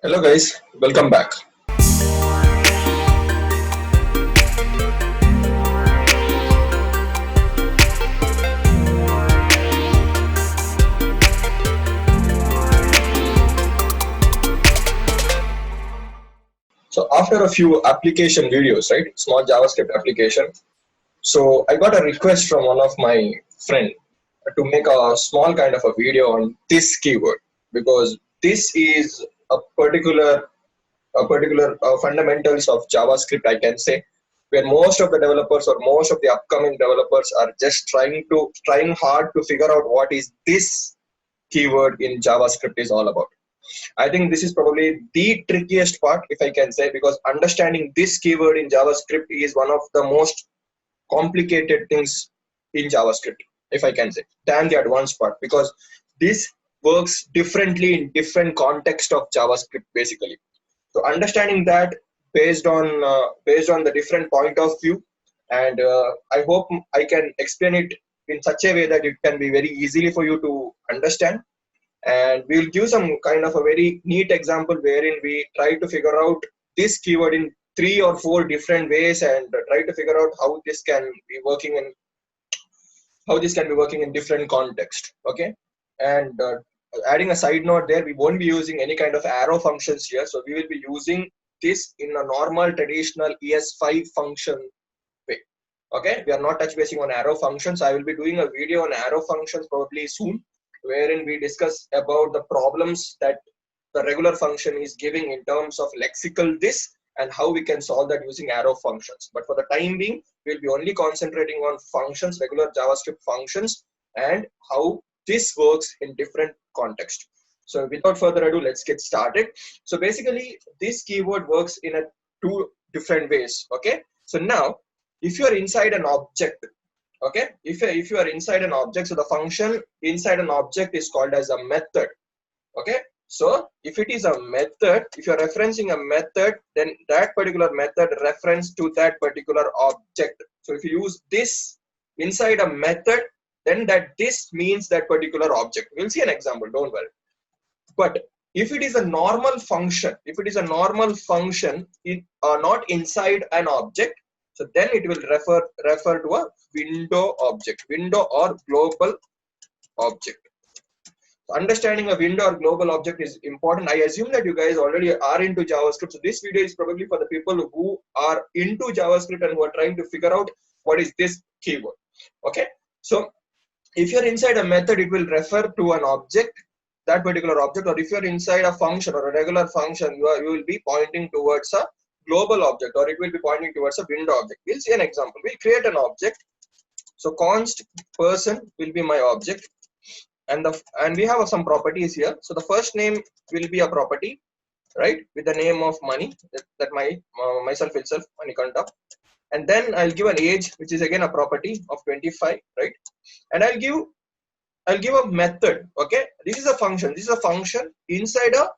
Hello guys, welcome back. So after a few application videos, right, small JavaScript application, so I got a request from one of my friend to make a small kind of a video on this keyword because this is a particular fundamentals of JavaScript, I can say, where most of the developers or most of the upcoming developers are just trying hard to figure out what is this keyword in JavaScript is all about. I think this is probably the trickiest part, if I can say, because understanding this keyword in JavaScript is one of the most complicated things in JavaScript, if I can say, than the advanced part, because this works differently in different context of JavaScript basically. So understanding that based on the different point of view, and I hope I can explain it in such a way that it can be very easily for you to understand, and we'll give some kind of a very neat example wherein we try to figure out this keyword in three or four different ways and try to figure out how this can be working in different context. Okay, and adding a side note there, we won't be using any kind of arrow functions here, so we will be using this in a normal traditional ES5 function way. Okay, we are not touch basing on arrow functions. I will be doing a video on arrow functions probably soon, wherein we discuss about the problems that the regular function is giving in terms of lexical this and how we can solve that using arrow functions. But for the time being, we'll be only concentrating on functions, regular JavaScript functions, and how this works in different context. So without further ado, let's get started. So basically, this keyword works in a two different ways. Okay, so now if you are inside an object, okay, if you are inside an object, so the function inside an object is called as a method. Okay, so if it is a method, if you are referencing a method, then that particular method reference to that particular object. So if you use this inside a method, then that this means that particular object. We'll see an example, don't worry. But if it is a normal function, not inside an object, so then it will refer to a window or global object. So understanding a window or global object is important. I assume that you guys already are into JavaScript. So this video is probably for the people who are into JavaScript and who are trying to figure out what is this keyword. Okay. So if you're inside a method, it will refer to an object, that particular object, or if you're inside a function or a regular function, you will be pointing towards a global object, or it will be pointing towards a window object. We'll see an example. We'll create an object. So const person will be my object, and we have some properties here. So the first name will be a property, right, with the name of money, that my myself itself, Manikanta. And then I'll give an age, which is again a property of 25, right? And I'll give a method. Okay, this is a function. This is a function inside a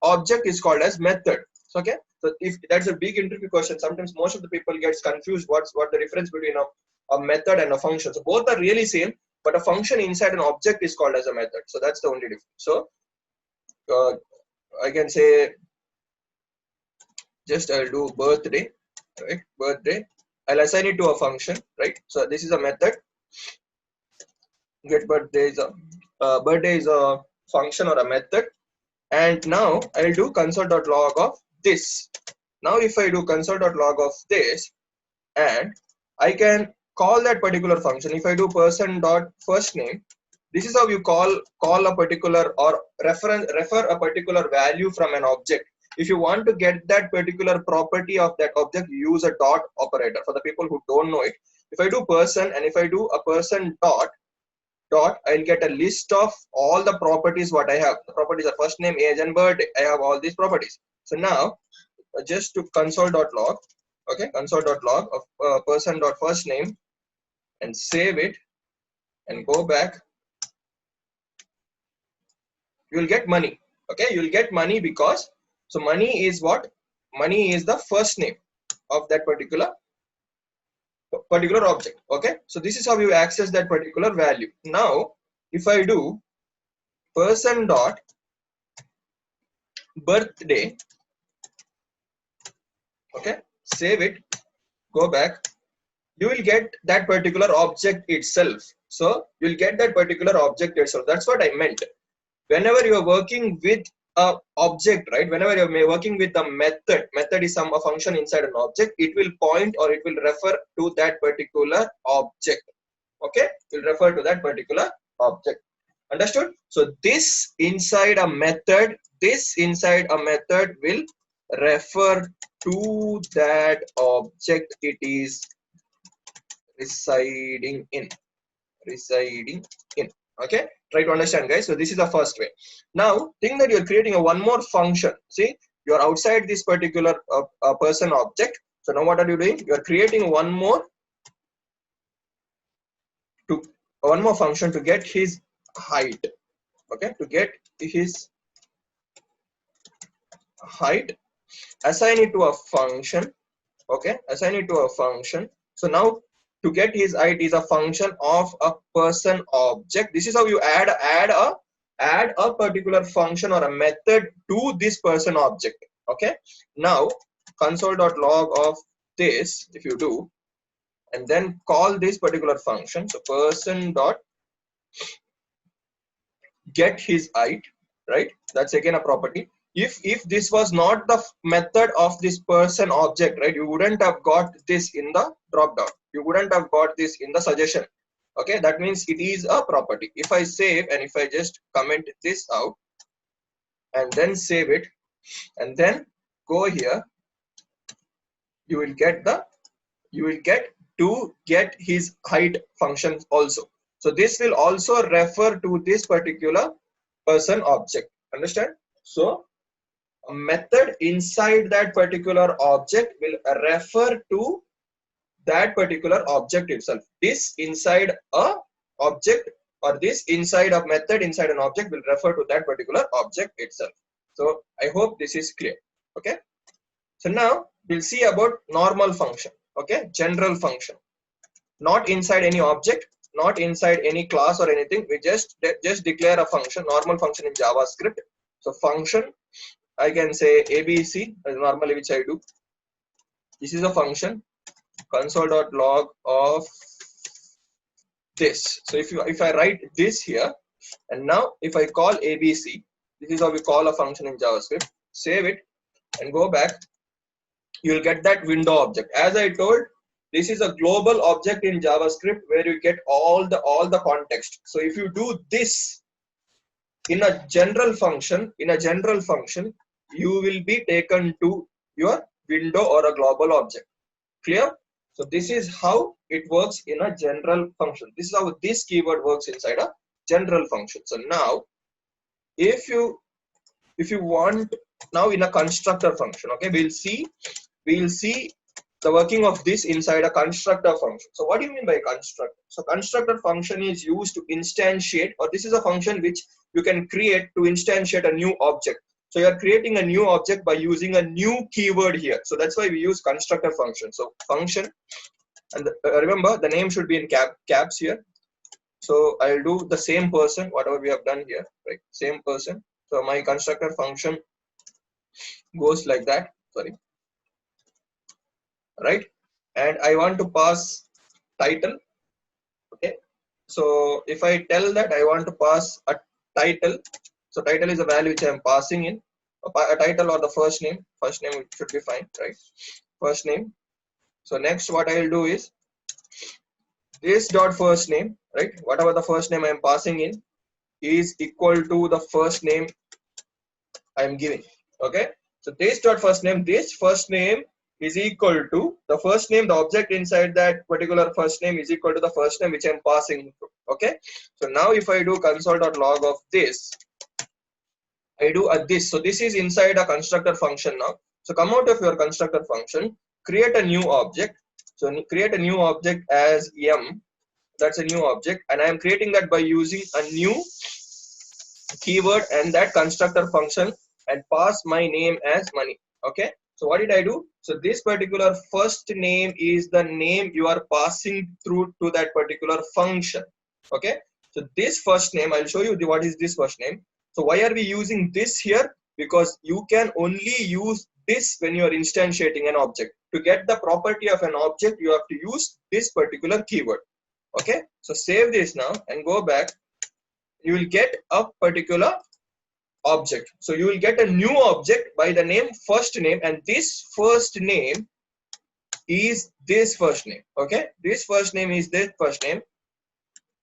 object is called as method. So, okay, so if that's a big interview question, sometimes most of the people gets confused what the difference between a method and a function. So both are really same, but a function inside an object is called as a method. So that's the only difference. So I can say just I'll do birthday, right? Birthday. I'll assign it to a function, right? So this is a method. Get birthday is a function or a method. And now I'll do console.log of this. Now if I do console.log of this, and I can call that particular function. If I do person.firstName, this is how you call a particular or refer a particular value from an object. If you want to get that particular property of that object, use a dot operator. For the people who don't know it, if I do person and if I do a person dot, I'll get a list of all the properties what I have. The properties are first name, age, and birthday. I have all these properties. So now just to console.log, okay, console.log of person.firstName, and save it and go back. You will get money. Okay, you will get money because so money is what? Money is the first name of that particular object. Okay, so this is how you access that particular value. Now if I do person dot birthday. Okay, save it, go back, you will get that particular object itself. So you'll get that particular object itself. That's what I meant. Whenever you are working with a object, right, whenever you're working with a method is a function inside an object, it will point or it will refer to that particular object. Okay, will refer to that particular object. Understood? So this inside a method will refer to that object it is residing in. Okay, try to understand, guys. So this is the first way. Now think that you're creating a one more function. See, you're outside this particular person object. So now what are you doing? You're creating one more function to get his height. Okay, to get his height, assign it to a function. Okay, assign it to a function. So now to get his height is a function of a person object. This is how you add a particular function or a method to this person object. Okay, now console.log of this, if you do, and then call this particular function. So person dot get his height, right? That's again a property. If this was not the method of this person object, right, you wouldn't have got this in the drop down, you wouldn't have got this in the suggestion. Okay, that means it is a property. If I save and if I just comment this out and then save it and then go here, you will get to get his height function also. So this will also refer to this particular person object. Understand? So a method inside that particular object will refer to that particular object itself. This inside a object or this inside a method inside an object will refer to that particular object itself. So I hope this is clear. Okay. So now we'll see about normal function. Okay, general function. Not inside any object, not inside any class or anything. We just declare a function, normal function in JavaScript. So function, I can say ABC normally, which I do. This is a function, console.log of this. So if I write this here, and now if I call ABC, this is how we call a function in JavaScript. Save it and go back. You will get that window object. As I told, this is a global object in JavaScript where you get all the context. So if you do this in a general function, you will be taken to your window or a global object. Clear? So this is how it works in a general function. This is how this keyword works inside a general function. So now if you want, now in a constructor function, okay, we'll see the working of this inside a constructor function. So what do you mean by constructor? So constructor function is used to instantiate, or this is a function which you can create to instantiate a new object. So you are creating a new object by using a new keyword here. So that's why we use constructor function. So function, and remember the name should be in caps here. So I'll do the same person, whatever we have done here, right? Same person. So my constructor function goes like that. Sorry. Right, and I want to pass title. Okay, so if I tell that I want to pass a title, so title is a value which I am passing in a title or the first name should be fine, right? First name. So next what I will do is this dot first name, right? Whatever the first name I am passing in is equal to the first name I am giving. Okay, so this dot first name is equal to the first name, the object inside that particular first name is equal to the first name which I'm passing through. Okay, so now if I do console.log of this, I do this. So this is inside a constructor function now. So come out of your constructor function, create a new object. So create a new object as M. That's a new object, and I am creating that by using a new keyword and that constructor function and pass my name as money. Okay. So what did I do? So this particular first name is the name you are passing through to that particular function. Okay. So this first name, I'll show you what is this first name. So why are we using this here? because you can only use this when you are instantiating an object. To get the property of an object, you have to use this particular keyword. Okay, so save this now and go back. You will get a particular object. So you will get a new object by the name first name, and this first name is this first name. Okay, this first name is this first name,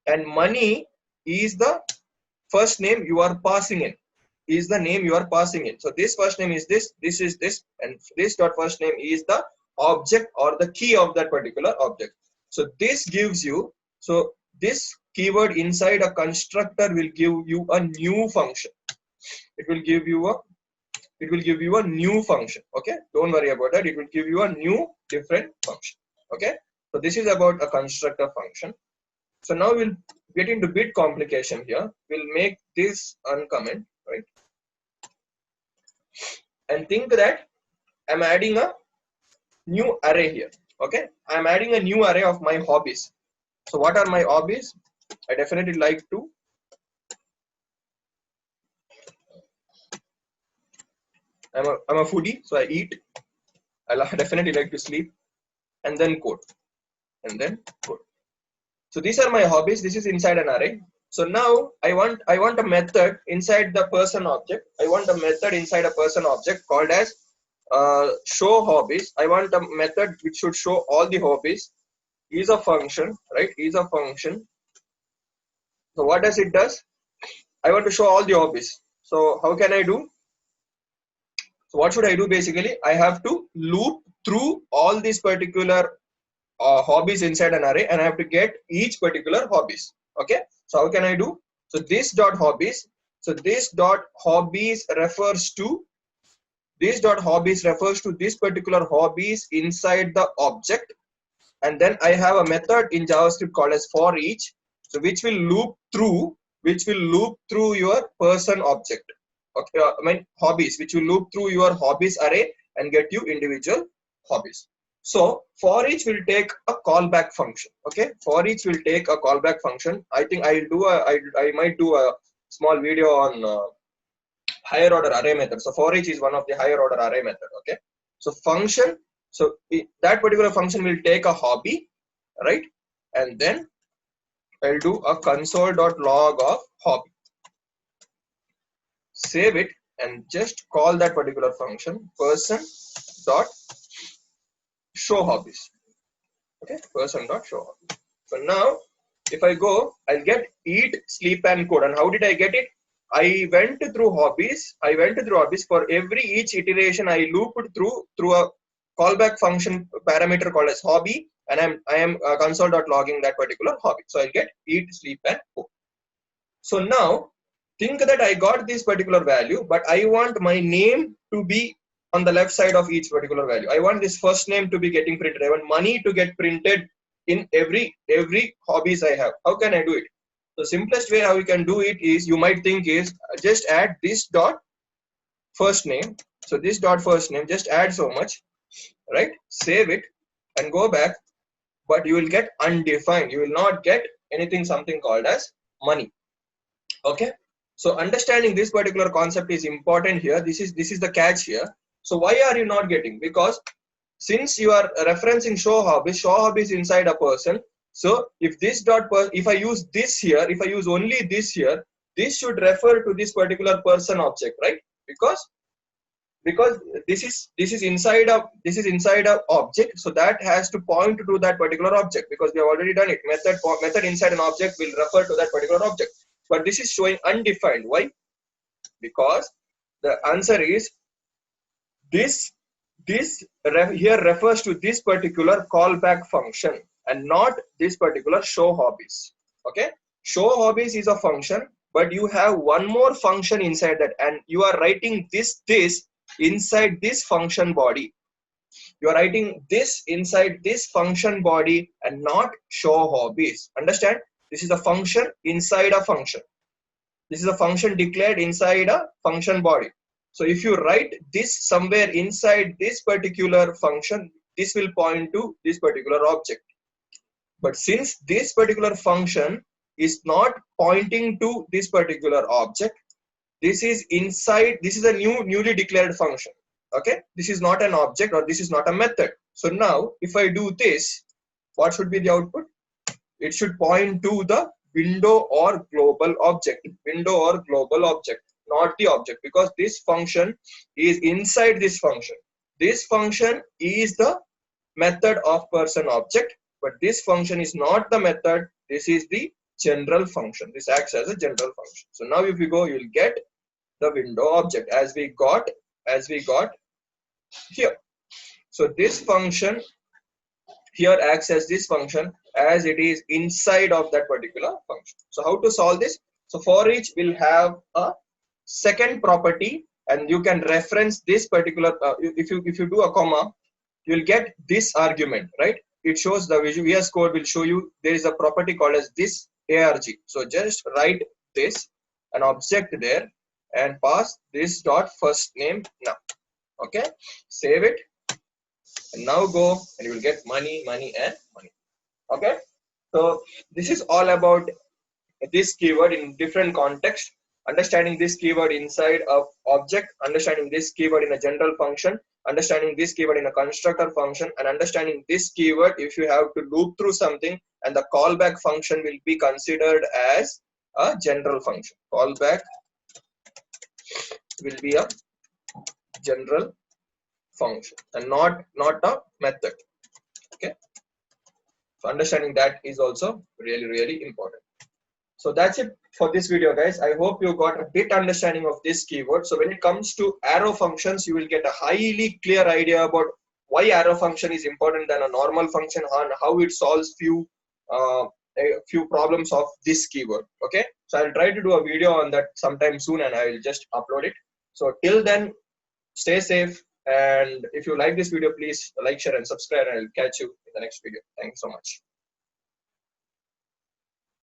and money is the first name you are passing in, is the name you are passing in. So this first name is this is this, and this dot first name is the object or the key of that particular object. So this gives you, so this keyword inside a constructor will give you a new function. It will give you a new function. Okay, don't worry about that. It will give you a new different function. Okay, so this is about a constructor function. So now we'll get into bit complication here. We'll make this uncomment, right? And think that I'm adding a new array here. Okay, I'm adding a new array of my hobbies. So what are my hobbies? I definitely like to I'm a foodie, so I eat. I definitely like to sleep, and then code, and then code. So these are my hobbies. This is inside an array. So now I want a method inside the person object. I want a method inside a person object called as show hobbies. I want a method which should show all the hobbies. Is a function, right? Is a function. So what does it does? I want to show all the hobbies. So how can I do? So what should I do basically? I have to loop through all these particular hobbies inside an array, and I have to get each particular hobbies. Okay, so how can I do? So this dot hobbies. So this dot hobbies refers to this particular hobbies inside the object, and then I have a method in JavaScript called as for each, so which will loop through your person object. Okay, I mean hobbies, which will loop through your hobbies array and get you individual hobbies. So for each will take a callback function. Okay, for each will take a callback function. I think I might do a small video on higher order array method. So for each is one of the higher order array method. Okay, so function. So that particular function will take a hobby, right? And then I'll do a console.log of hobby. Save it and just call that particular function person dot show hobbies. Okay, person dot show hobbies. So now if I go, I'll get eat, sleep, and code. And how did I get it? I went through hobbies. For every each iteration. I looped through a callback function parameter called as hobby, and I am console.logging that particular hobby. So I'll get eat, sleep, and code. So now think that I got this particular value, but I want my name to be on the left side of each particular value. I want this first name to be getting printed. I want money to get printed in every hobbies I have. How can I do it? The simplest way how you can do it is, you might think, is just add this dot first name. So this dot first name, just add so much, right? Save it and go back, but you will get undefined. You will not get anything, something called as money. Okay, so understanding this particular concept is important here. This is the catch here. So why are you not getting? Because since you are referencing show hobbies inside a person. So if this dot if I use this here, if I use only this here, this should refer to this particular person object, right? Because this is inside a object, so that has to point to that particular object, because we have already done it. Method inside an object will refer to that particular object. But this is showing undefined. Why? Because the answer is this here refers to this particular callback function and not this particular show hobbies. Okay, show hobbies is a function, but you have one more function inside that, and you are writing this inside this function body. You are writing this inside this function body and not show hobbies. Understand? This is a function inside a function. This is a function declared inside a function body. So if you write this somewhere inside this particular function, this will point to this particular object. But since this particular function is not pointing to this particular object, This is inside, this is a newly declared function. Okay, this is not an object or this is not a method. So now if I do this, what should be the output? It should point to the window or global object, not the object, because this function is inside this function. This function is the method of person object, but this function is not the method. This is the general function. This acts as a general function. So now if you go, you will get the window object as we got here. So this function here acts as this function as it is inside of that particular function. So how to solve this? So for each will have a second property, and you can reference this particular if you do a comma, you will get this argument, right? It shows the VS Code will show you there is a property called as this arg. So just write this an object there and pass this dot first name now. Okay, save it and now go and you will get money and money. Okay, so this is all about this keyword in different context. Understanding this keyword inside of object, understanding this keyword in a general function, understanding this keyword in a constructor function, and understanding this keyword if you have to loop through something and the callback function will be considered as a general function. Callback will be a general function and not a method. Okay, so understanding that is also really important. So that's it for this video, guys. I hope you got a bit understanding of this keyword. So when it comes to arrow functions, you will get a highly clear idea about why arrow function is important than a normal function and how it solves few problems of this keyword. Okay, so I'll try to do a video on that sometime soon and I will just upload it. So till then, stay safe, and if you like this video, please like, share and subscribe, and I'll catch you in the next video. Thanks so much.